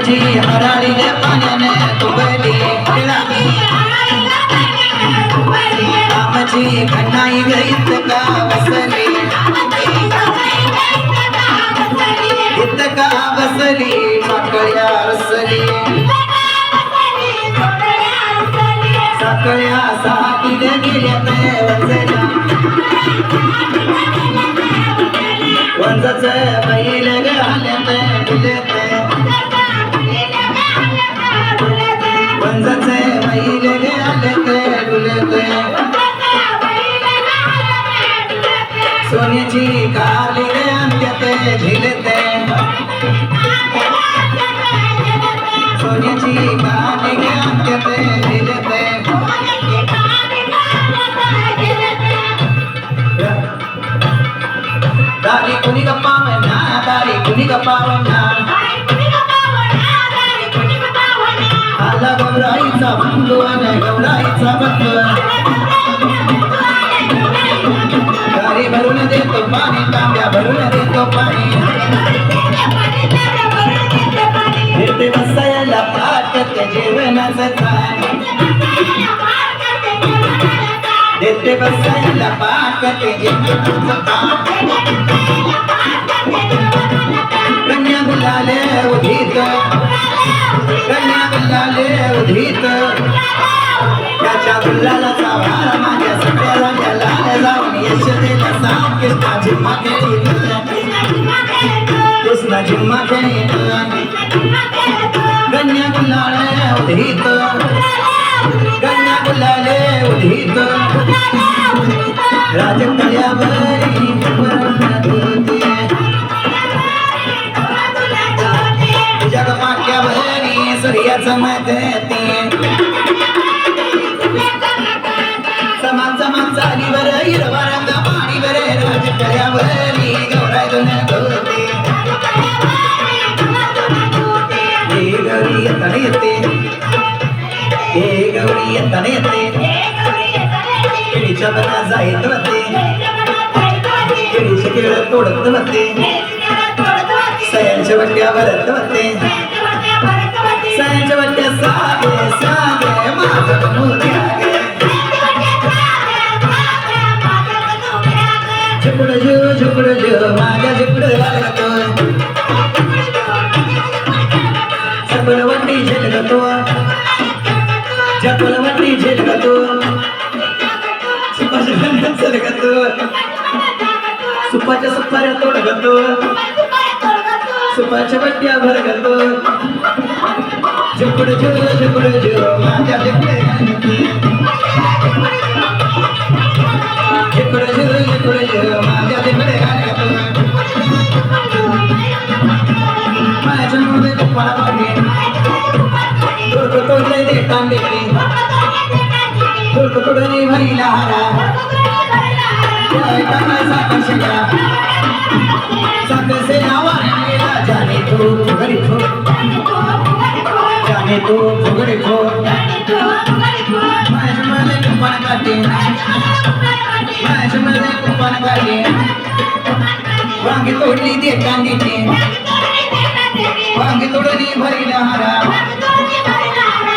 आमची हराळीने पाण्याने तुबली आमची कन्हाई गईत का बसली इत का बसली साकळ्या रसली साकळ्या साकीने गेल्या वंजला वंजच बैल घाल्यात डुलत वंजच बैल घाल्यात डुलत सोन्याची काली अंत्यात झिलते सोन्याची काली अंत्यात झिलते दारी कुणी गप्पावना दारी कुणी गप्पावना आला गौराईचा बंधू आणि गौराईचा बंधू दारी भरून देतो पाणी तांब्या भरून देतो पाणी देते बसायला पाटत जेवणाचं थान देते बसायला पाटत जेवणाचं थान कन्या गुलाले उधीत कन्या गुलाले उधीत त्याच्या गुलालाचा भार माझ्या सगळ्याला लाल जाऊन यशोदेला सांग कृष्णा झिम्मा खेळीत कृष्णा झिम्मा खेळीत कन्या गुलाले उधीत कन्या गुलाले उधीत राजकन्यावरी जगमाक्यावरी सूर्याचं मते समान समान चालीवर हिरवा रंग पाणीवर राजकन्यावरी गौराई दोन धोते हे गौरी येताना येते हे गौरी येताना येते केळीच्या बना जायत होते केळीचे केळ तोडत होते सयांच्या वट्या भरत होते सयांच्या वट्या सागे सागे माझं मोत्या झुकड जो माझ्या झुकड लागतो चपलवटी झेलगतो चपलवटी झेलगतो सुपाच्या सुपाऱ्या तोडगतो सुपाच्या बट्ट्या भरगतो झुकड जो माझ्या झुकड जो माझ्या झुकड माझ्या मध्ये पप्पा पाणी तोडले दे कांदे तोडणे भरीला हारा साखर से वाला जाने तो फुगड़ी खो जाने तो फुगड़ी खो माझ्यामध्ये कुंपण काढते माझ्यामध्ये कुंपण काढते वांगी तोडली दे कांदीची वांगी तोडली भरीला हारा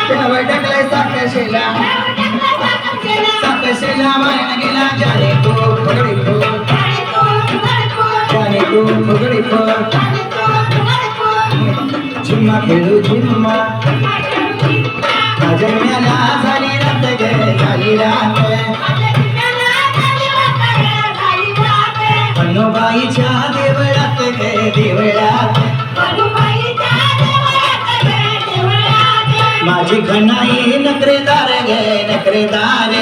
त्यावर टाकलाय साखर शेला मायना गेला जाने तो फुगडी खो जाने तो फुगडी खो झिम्मा खेळू झिम्मा जन्म्याला झाली रात ग झाली रात पन्नूबाईच्या देवळात ग देवळात माझी कन्हाई नखरेदार ग नखरेदार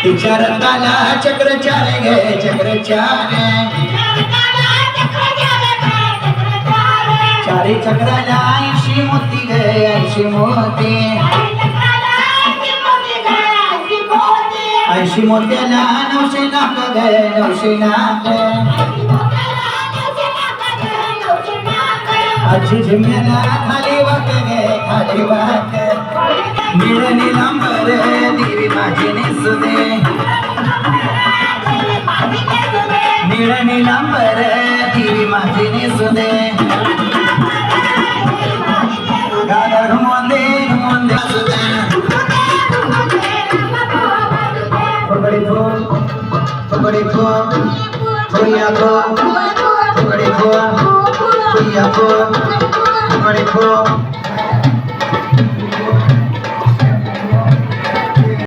तिच्या रंगाला चक्रचार ग चक्रचार चारी चक्राला 80 मोती ग 80 मोती 80 मोत्याला 900 नाक ग 900 नाक आजी झिम्याला खाली वाक ग खाली वाक निळ निलांबर देवी माझी नेसुदे निळ निलांबर देवी माझी माझी नेसुदे गाडा घुमवून दे असुदे फुगडी फो फुया फुगडी फुया फुगडी फो